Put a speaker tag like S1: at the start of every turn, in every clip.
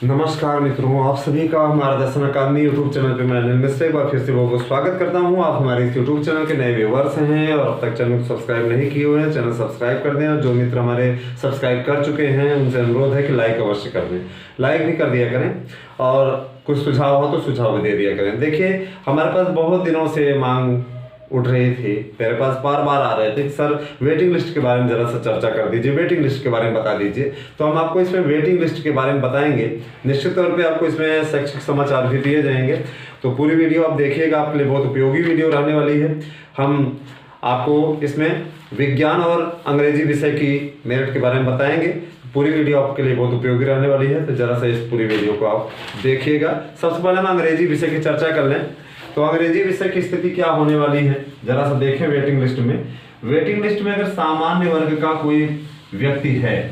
S1: नमस्कार मित्रों, आप सभी का हमारा दर्शन अकादमी यूट्यूब चैनल पे मैं अनिल मिश्रा एक बार फिर से बहुत स्वागत करता हूं। आप हमारे इस यूट्यूब चैनल के नए व्यूवर्स हैं और अब तक चैनल को सब्सक्राइब नहीं किए हुए हैं, चैनल सब्सक्राइब कर दें। और जो मित्र हमारे सब्सक्राइब कर चुके हैं उनसे अनुरोध है कि लाइक अवश्य कर दें, लाइक भी कर दिया करें और कुछ सुझाव हो तो सुझाव भी दे दिया करें। देखिए, हमारे पास बहुत दिनों से मांग उठ रही थी, मेरे पास बार बार आ रहे थे कि सर वेटिंग लिस्ट के बारे में जरा सा चर्चा कर दीजिए, वेटिंग लिस्ट के बारे में बता दीजिए। तो हम आपको इसमें वेटिंग लिस्ट के बारे में बताएंगे। निश्चित तौर पे आपको इसमें शैक्षिक समाचार भी दिए जाएंगे, तो पूरी वीडियो आप देखिएगा, आपके लिए बहुत उपयोगी वीडियो रहने वाली है। हम आपको इसमें विज्ञान और अंग्रेजी विषय की मेरिट के बारे में बताएंगे। पूरी वीडियो आपके लिए बहुत उपयोगी रहने वाली है, तो जरा सा इस पूरी वीडियो को आप देखिएगा। सबसे पहले हम अंग्रेजी विषय की चर्चा कर लें। तो अंग्रेजी विषय की स्थिति क्या होने वाली है, जरा सा देखें। वेटिंग लिस्ट में, वेटिंग लिस्ट में अगर सामान्य वर्ग का कोई व्यक्ति है,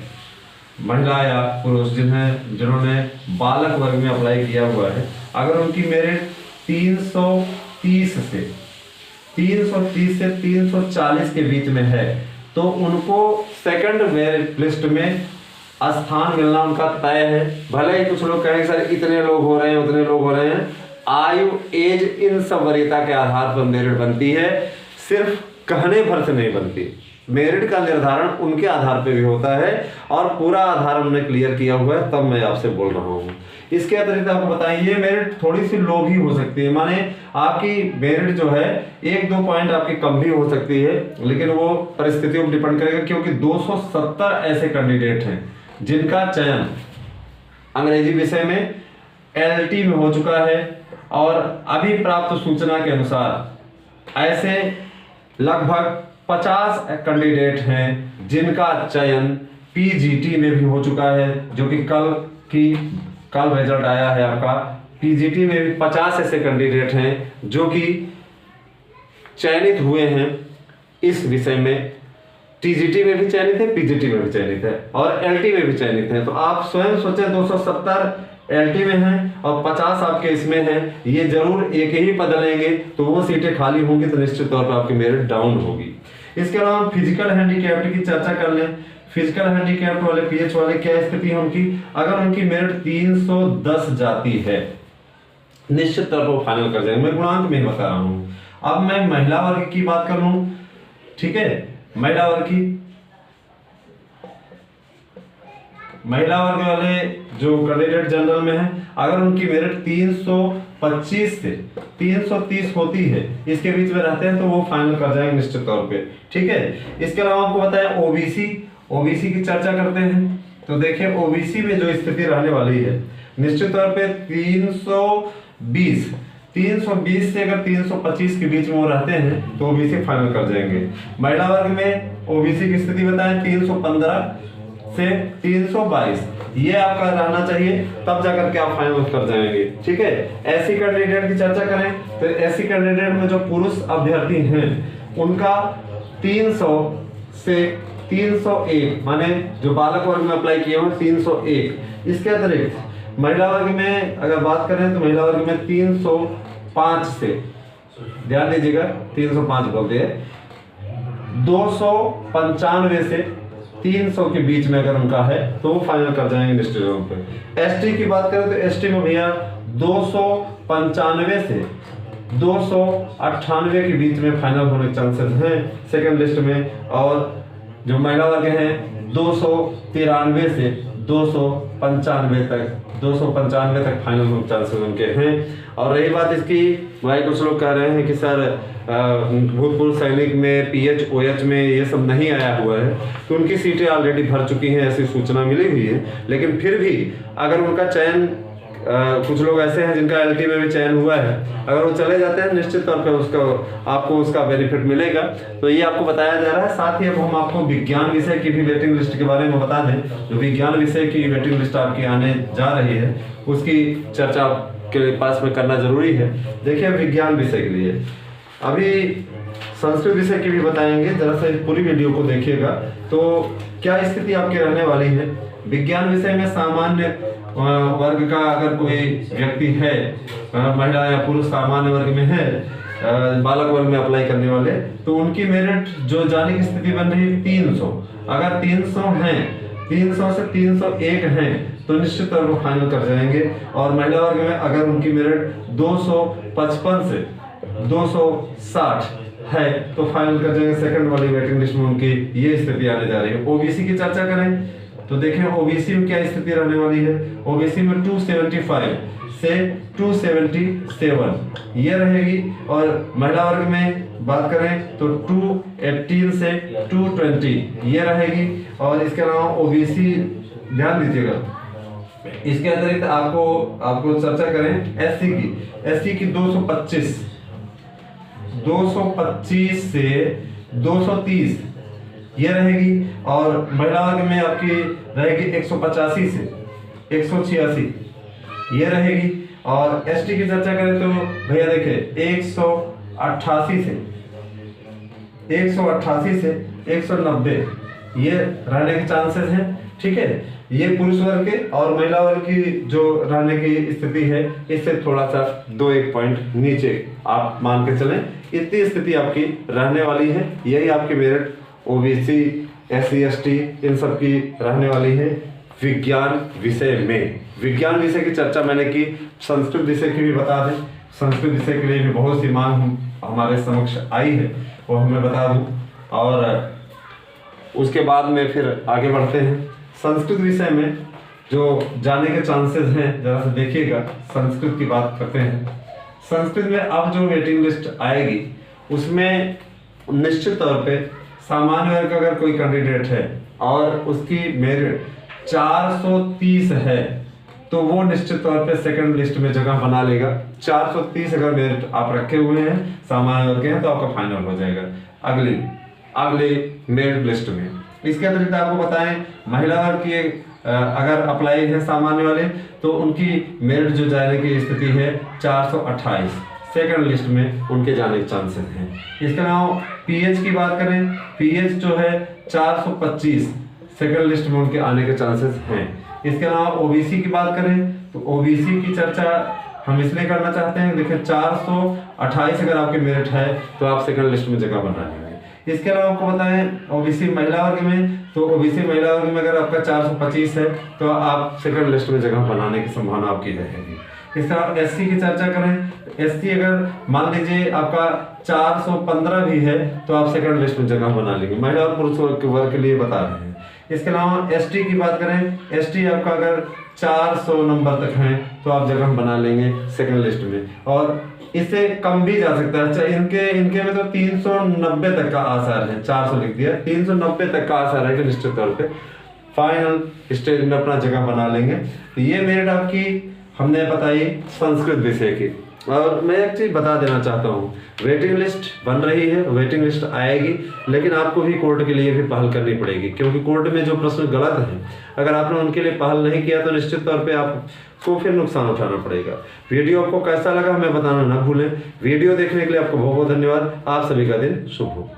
S1: महिला या पुरुष जिन्होंने बालक वर्ग में अप्लाई किया हुआ है, अगर उनकी मेरिट 330 से 340 के बीच में है, तो उनको सेकंड मेरिट लिस्ट में स्थान मिलना उनका तय है। भले ही कुछ लोग कहें सर इतने लोग हो रहे हैं, उतने लोग हो रहे हैं, आयु, एज, इन सब वरीयता के आधार पर मेरिट बनती है, सिर्फ कहने भर से नहीं बनती। मेरिट का निर्धारण उनके आधार पे भी होता है और पूरा आधार हमने क्लियर किया हुआ है, तब मैं आपसे बोल रहा हूँ। इसके अतिरिक्त आपको बताएं, ये मेरिट थोड़ी सी लो भी हो सकती है, माने आपकी मेरिट जो है 1-2 पॉइंट आपकी कम भी हो सकती है, लेकिन वो परिस्थितियों पर डिपेंड करेगा, क्योंकि 270 ऐसे कैंडिडेट हैं जिनका चयन अंग्रेजी विषय में LT में हो चुका है। और अभी प्राप्त सूचना के अनुसार ऐसे लगभग 50 कैंडिडेट हैं जिनका चयन PGT में भी हो चुका है, जो कि कल रिजल्ट आया है आपका। PGT में भी 50 ऐसे कैंडिडेट हैं जो कि चयनित हुए हैं इस विषय में। TGT में भी चयनित है, PGT में भी चयनित है और LT में भी चयनित है। तो आप स्वयं सोचें, 270 LT में हैं और 50 आपके इसमें हैं, ये जरूर एक ही पद लेंगे, तो वो सीटें खाली होंगी, तो निश्चित तौर पर आपकी मेरिट डाउन होगी। इसके अलावा हम फिजिकल हैंडीकैप्ड की चर्चा कर लें। फिजिकल हैंडीकैप्ड वाले PH वाले क्या स्थिति है उनकी, अगर उनकी मेरिट 310 जाती है, निश्चित तौर पर फाइनल कर जाएंगे। मैं गुणांक में बता रहा हूं। अब मैं महिला वर्ग की बात कर लूं, ठीक है। महिला वर्ग वाले जो कैंडिडेट जनरल में है, अगर उनकी मेरिट 325 से 330 होती है, इसके बीच में रहते हैं, तो वो फाइनल कर जाएंगे निश्चित तौर पे, ठीक है। इसके अलावा आपको बताया ओबीसी की चर्चा करते हैं। तो देखिए, ओबीसी में जो स्थिति रहने वाली है, निश्चित तौर पे 320 से अगर 325 के बीच में वो रहते हैं तो ओबीसी फाइनल कर जाएंगे। महिला वर्ग में ओबीसी की स्थिति बताएं 315 से 322, ये आपका रहना चाहिए, तब जाकर के आप फाइनल कर जाएंगे, ठीक है। एससी कैंडिडेट की चर्चा करें तो एससी कैंडिडेट में जो पुरुष अभ्यर्थी हैं उनका 300 से 301, माने जो बालक वर्ग में अप्लाई किए हुए 301। इसके अतिरिक्त महिला वर्ग में अगर बात करें तो महिला वर्ग में 305 से, ध्यान दीजिएगा 305 बोल दिए, 295 से 300 के बीच में अगर उनका है तो वो फाइनल कर जाएंगे निश्चित तौर पे। एसटी की बात करें तो एसटी में भैया 295 से 298 के बीच में फाइनल होने के चांसेस हैं सेकंड लिस्ट में। और जो महिला वर्ग है 293 से 295 तक फाइनल होने के चांसेस उनके हैं। और रही बात इसकी, भाई कुछ लोग कह रहे हैं कि सर भूतपूर्व सैनिक में PH OH में ये सब नहीं आया हुआ है, तो उनकी सीटें ऑलरेडी भर चुकी हैं, ऐसी सूचना मिली हुई है। लेकिन फिर भी अगर उनका चयन, कुछ लोग ऐसे हैं जिनका LT में भी चयन हुआ है, अगर वो चले जाते हैं निश्चित तौर पर आपको उसका बेनिफिट मिलेगा। तो ये आपको बताया जा रहा है। साथ ही अब हम आपको विज्ञान विषय की भी वेटिंग लिस्ट के बारे में बता दें। जो विज्ञान विषय की वेटिंग लिस्ट आपकी आने जा रही है, उसकी चर्चा के पास में करना जरूरी है। देखिए, विज्ञान विषय के लिए अभी संस्कृत विषय की भी बताएंगे, जरा सा पूरी वीडियो को देखिएगा तो क्या स्थिति आपकी रहने वाली है। विज्ञान विषय में सामान्य वर्ग का अगर कोई व्यक्ति है, महिला या पुरुष सामान्य वर्ग में है, बालक वर्ग में अप्लाई करने वाले, तो उनकी मेरिट जो जाने की स्थिति बन रही है 300। अगर 300 हैं 300 से 301 हैं तो निश्चित तौर पर फाइनल कर जाएंगे। और महिला वर्ग में अगर उनकी मेरिट 255 से 260 है तो फाइनल कर जाएंगे। सेकंड वाली वेटिंग लिस्ट में उनकी ये स्थिति आने जा रही है। ओबीसी की चर्चा करें तो देखें ओबीसी में क्या स्थिति रहने वाली है। ओबीसी में 275 से 277 ये रहेगी। और महिला वर्ग में बात करें तो 218 से 220 ये रहेगी। और इसके अलावा ओबीसी ध्यान दीजिएगा, इसके अतिरिक्त आपको चर्चा करें एससी की 225 से 230 ये रहेगी। और महिला वर्ग में आपकी रहेगी 185 से 186 ये रहेगी। और एसटी की चर्चा करें तो भैया देखिए 188 से 190 ये रहने के चांसेस हैं। ठीक है, ये पुरुष वर्ग के और महिला वर्ग की जो रहने की स्थिति है इससे थोड़ा सा 2-1 पॉइंट नीचे आप मान के चलें, इतनी स्थिति आपकी रहने वाली है। यही आपकी मेरिट ओबीसी एससी एसटी इन सब की रहने वाली है। विज्ञान विषय में विज्ञान विषय की चर्चा मैंने की, संस्कृत विषय की भी बता दें। संस्कृत विषय के लिए भी बहुत सी मांग हमारे समक्ष आई है, वो मैं बता दूं। और उसके बाद में फिर आगे बढ़ते हैं। संस्कृत विषय में जो जाने के चांसेस हैं जरा से देखिएगा। संस्कृत की बात करते हैं। संस्कृत में अब जो वेटिंग लिस्ट आएगी उसमें निश्चित तौर पे सामान्य वर्ग का अगर कोई कैंडिडेट है और उसकी मेरिट 430 है तो वो निश्चित तौर पे सेकंड लिस्ट में जगह बना लेगा। 430 अगर मेरिट आप रखे हुए हैं सामान्य वर्ग के हैं तो आपका फाइनल हो जाएगा अगले मेरिट लिस्ट में। इसके अतिरिक्त आपको बताएं महिला वर्ग की अगर अप्लाई है सामान्य वाले तो उनकी मेरिट जो जाने की स्थिति है 428 सेकंड लिस्ट में उनके जाने के चांसेस हैं। इसके अलावा पीएच की बात करें, पीएच जो है 425 सेकंड लिस्ट में उनके आने के चांसेस हैं। इसके अलावा ओबीसी की बात करें तो ओबीसी की चर्चा हम इसलिए करना चाहते हैं, देखिए 428 अगर आपके मेरिट है तो आप सेकंड लिस्ट में जगह बना लेंगे। इसके अलावा आपको बताएं ओबीसी महिला वर्ग में तो ओबीसी महिला वर्ग में अगर आपका 425 है तो आप सेकंड लिस्ट में जगह बनाने की संभावना आपकी रहेगी। इस तरह एससी की चर्चा करें, एससी अगर मान लीजिए आपका 415 भी है तो आप सेकंड लिस्ट में जगह बना लेंगे। महिला और पुरुष वर्ग के लिए बता रहे हैं। इसके अलावा एसटी की बात करें, एसटी आपका अगर 400 नंबर तक है तो आप जगह बना लेंगे सेकंड लिस्ट में, और इससे कम भी जा सकता है। इनके में तो 390 तक का आसार है, 400 लिख दिया, 390 तक का आसार है कि निश्चित तौर पे फाइनल स्टेज में अपना जगह बना लेंगे। तो ये मेरिट आपकी हमने बताई संस्कृत विषय की। और मैं एक चीज बता देना चाहता हूँ, वेटिंग लिस्ट बन रही है, वेटिंग लिस्ट आएगी, लेकिन आपको भी कोर्ट के लिए भी पहल करनी पड़ेगी, क्योंकि कोर्ट में जो प्रश्न गलत है अगर आपने उनके लिए पहल नहीं किया तो निश्चित तौर पे आपको फिर नुकसान उठाना पड़ेगा। वीडियो आपको कैसा लगा हमें बताना ना भूलें। वीडियो देखने के लिए आपको बहुत बहुत धन्यवाद। आप सभी का दिन शुभ हो।